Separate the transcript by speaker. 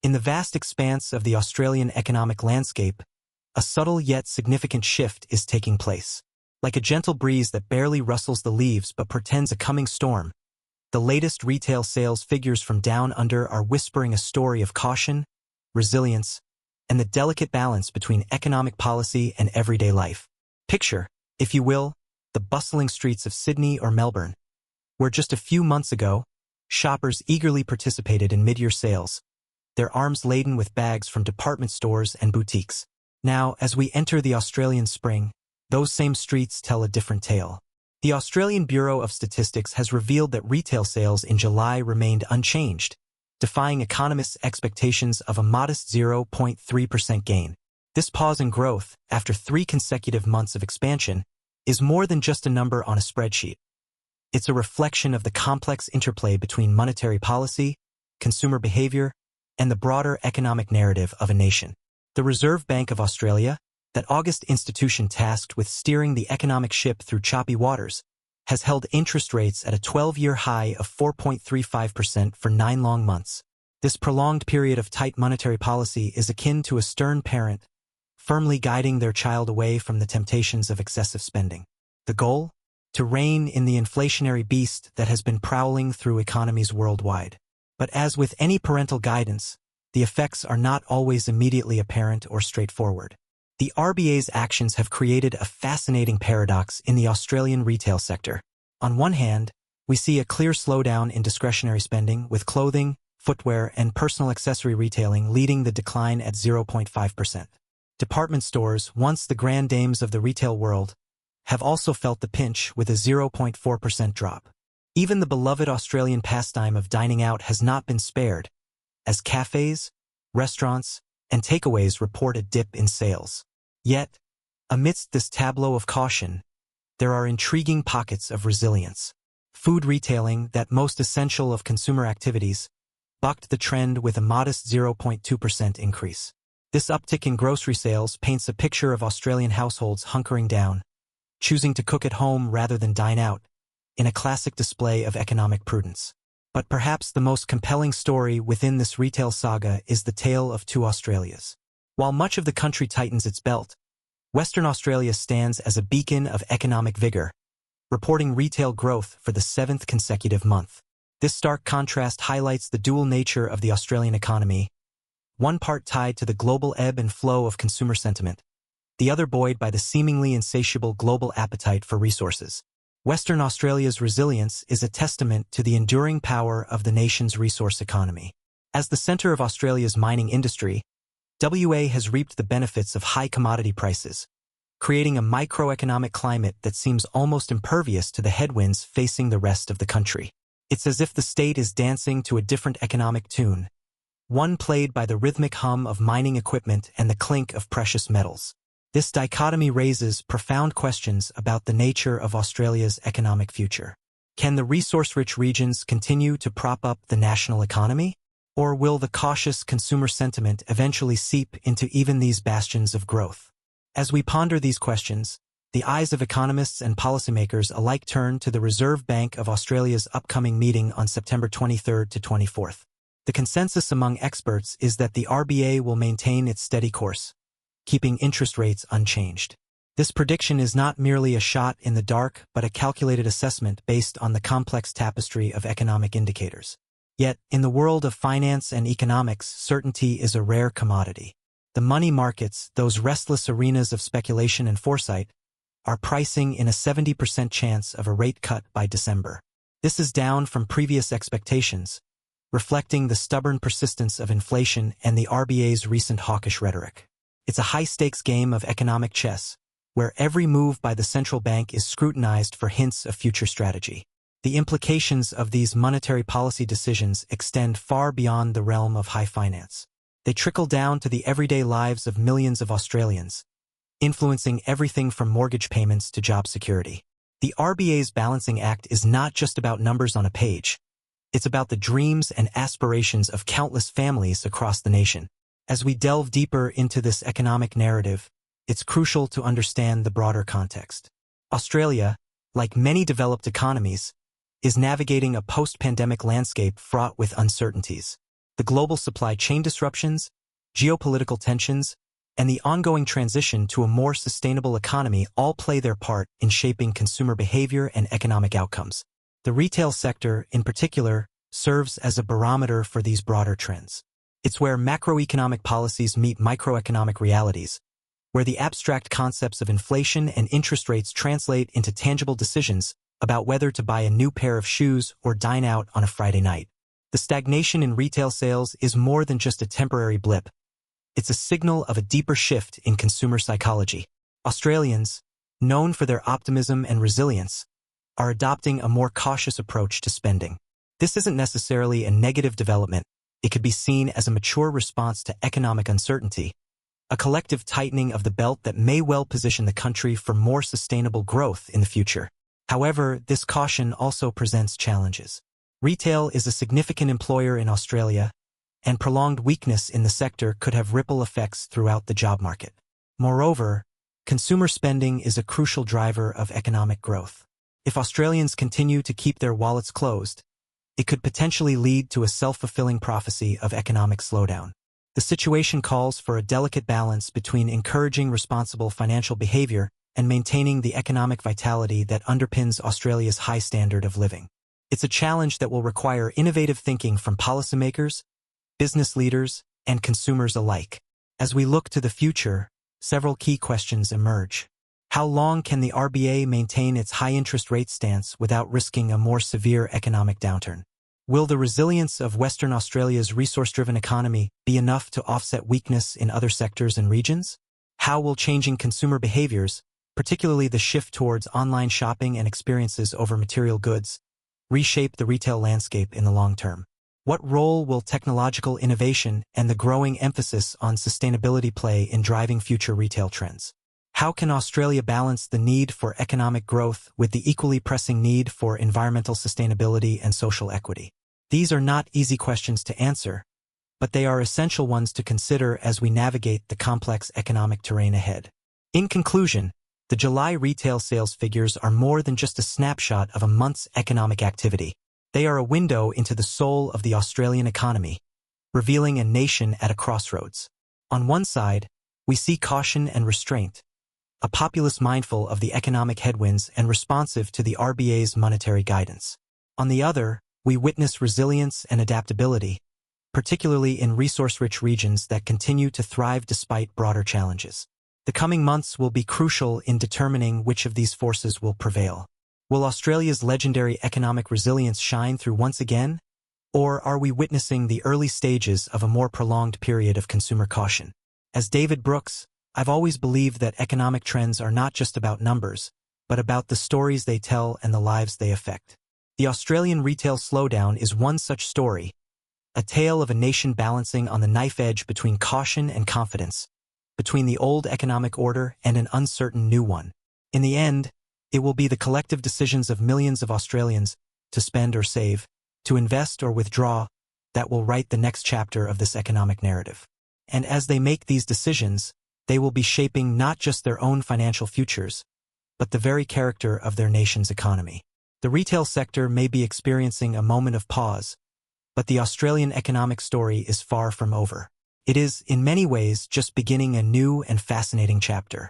Speaker 1: In the vast expanse of the Australian economic landscape, a subtle yet significant shift is taking place. Like a gentle breeze that barely rustles the leaves but portends a coming storm, the latest retail sales figures from Down Under are whispering a story of caution, resilience, and the delicate balance between economic policy and everyday life. Picture, if you will, the bustling streets of Sydney or Melbourne, where just a few months ago, shoppers eagerly participated in mid-year sales, their arms laden with bags from department stores and boutiques. Now, as we enter the Australian spring, those same streets tell a different tale. The Australian Bureau of Statistics has revealed that retail sales in July remained unchanged, defying economists' expectations of a modest 0.3% gain. This pause in growth, after 3 consecutive months of expansion, is more than just a number on a spreadsheet. It's a reflection of the complex interplay between monetary policy, consumer behavior, and the broader economic narrative of a nation. The Reserve Bank of Australia, that august institution tasked with steering the economic ship through choppy waters, has held interest rates at a 12-year high of 4.35% for 9 long months. This prolonged period of tight monetary policy is akin to a stern parent, firmly guiding their child away from the temptations of excessive spending. The goal? To rein in the inflationary beast that has been prowling through economies worldwide. But as with any parental guidance, the effects are not always immediately apparent or straightforward. The RBA's actions have created a fascinating paradox in the Australian retail sector. On one hand, we see a clear slowdown in discretionary spending, with clothing, footwear, and personal accessory retailing leading the decline at 0.5%. Department stores, once the grand dames of the retail world, have also felt the pinch with a 0.4% drop. Even the beloved Australian pastime of dining out has not been spared, as cafes, restaurants, and takeaways report a dip in sales. Yet, amidst this tableau of caution, there are intriguing pockets of resilience. Food retailing, that most essential of consumer activities, bucked the trend with a modest 0.2% increase. This uptick in grocery sales paints a picture of Australian households hunkering down, choosing to cook at home rather than dine out, in a classic display of economic prudence. But perhaps the most compelling story within this retail saga is the tale of 2 Australias. While much of the country tightens its belt, Western Australia stands as a beacon of economic vigor, reporting retail growth for the 7th consecutive month. This stark contrast highlights the dual nature of the Australian economy, one part tied to the global ebb and flow of consumer sentiment, the other buoyed by the seemingly insatiable global appetite for resources. Western Australia's resilience is a testament to the enduring power of the nation's resource economy. As the center of Australia's mining industry, WA has reaped the benefits of high commodity prices, creating a microeconomic climate that seems almost impervious to the headwinds facing the rest of the country. It's as if the state is dancing to a different economic tune, one played by the rhythmic hum of mining equipment and the clink of precious metals. This dichotomy raises profound questions about the nature of Australia's economic future. Can the resource-rich regions continue to prop up the national economy? Or will the cautious consumer sentiment eventually seep into even these bastions of growth? As we ponder these questions, the eyes of economists and policymakers alike turn to the Reserve Bank of Australia's upcoming meeting on September 23rd to 24th. The consensus among experts is that the RBA will maintain its steady course, keeping interest rates unchanged. This prediction is not merely a shot in the dark, but a calculated assessment based on the complex tapestry of economic indicators. Yet, in the world of finance and economics, certainty is a rare commodity. The money markets, those restless arenas of speculation and foresight, are pricing in a 70% chance of a rate cut by December. This is down from previous expectations, reflecting the stubborn persistence of inflation and the RBA's recent hawkish rhetoric. It's a high-stakes game of economic chess, where every move by the central bank is scrutinized for hints of future strategy. The implications of these monetary policy decisions extend far beyond the realm of high finance. They trickle down to the everyday lives of millions of Australians, influencing everything from mortgage payments to job security. The RBA's balancing act is not just about numbers on a page. It's about the dreams and aspirations of countless families across the nation. As we delve deeper into this economic narrative, it's crucial to understand the broader context. Australia, like many developed economies, is navigating a post-pandemic landscape fraught with uncertainties. The global supply chain disruptions, geopolitical tensions, and the ongoing transition to a more sustainable economy all play their part in shaping consumer behavior and economic outcomes. The retail sector, in particular, serves as a barometer for these broader trends. It's where macroeconomic policies meet microeconomic realities, where the abstract concepts of inflation and interest rates translate into tangible decisions about whether to buy a new pair of shoes or dine out on a Friday night. The stagnation in retail sales is more than just a temporary blip. It's a signal of a deeper shift in consumer psychology. Australians, known for their optimism and resilience, are adopting a more cautious approach to spending. This isn't necessarily a negative development. It could be seen as a mature response to economic uncertainty, a collective tightening of the belt that may well position the country for more sustainable growth in the future. However, this caution also presents challenges. Retail is a significant employer in Australia, and prolonged weakness in the sector could have ripple effects throughout the job market. Moreover, consumer spending is a crucial driver of economic growth. If Australians continue to keep their wallets closed, it could potentially lead to a self-fulfilling prophecy of economic slowdown. The situation calls for a delicate balance between encouraging responsible financial behavior and maintaining the economic vitality that underpins Australia's high standard of living. It's a challenge that will require innovative thinking from policymakers, business leaders, and consumers alike. As we look to the future, several key questions emerge. How long can the RBA maintain its high interest rate stance without risking a more severe economic downturn? Will the resilience of Western Australia's resource-driven economy be enough to offset weakness in other sectors and regions? How will changing consumer behaviors, particularly the shift towards online shopping and experiences over material goods, reshape the retail landscape in the long term? What role will technological innovation and the growing emphasis on sustainability play in driving future retail trends? How can Australia balance the need for economic growth with the equally pressing need for environmental sustainability and social equity? These are not easy questions to answer, but they are essential ones to consider as we navigate the complex economic terrain ahead. In conclusion, the July retail sales figures are more than just a snapshot of a month's economic activity. They are a window into the soul of the Australian economy, revealing a nation at a crossroads. On one side, we see caution and restraint, a populace mindful of the economic headwinds and responsive to the RBA's monetary guidance. On the other, we witness resilience and adaptability, particularly in resource-rich regions that continue to thrive despite broader challenges. The coming months will be crucial in determining which of these forces will prevail. Will Australia's legendary economic resilience shine through once again? Or are we witnessing the early stages of a more prolonged period of consumer caution? As David Brooks, I've always believed that economic trends are not just about numbers, but about the stories they tell and the lives they affect. The Australian retail slowdown is one such story, a tale of a nation balancing on the knife edge between caution and confidence, between the old economic order and an uncertain new one. In the end, it will be the collective decisions of millions of Australians to spend or save, to invest or withdraw, that will write the next chapter of this economic narrative. And as they make these decisions, they will be shaping not just their own financial futures, but the very character of their nation's economy. The retail sector may be experiencing a moment of pause, but the Australian economic story is far from over. It is, in many ways, just beginning a new and fascinating chapter.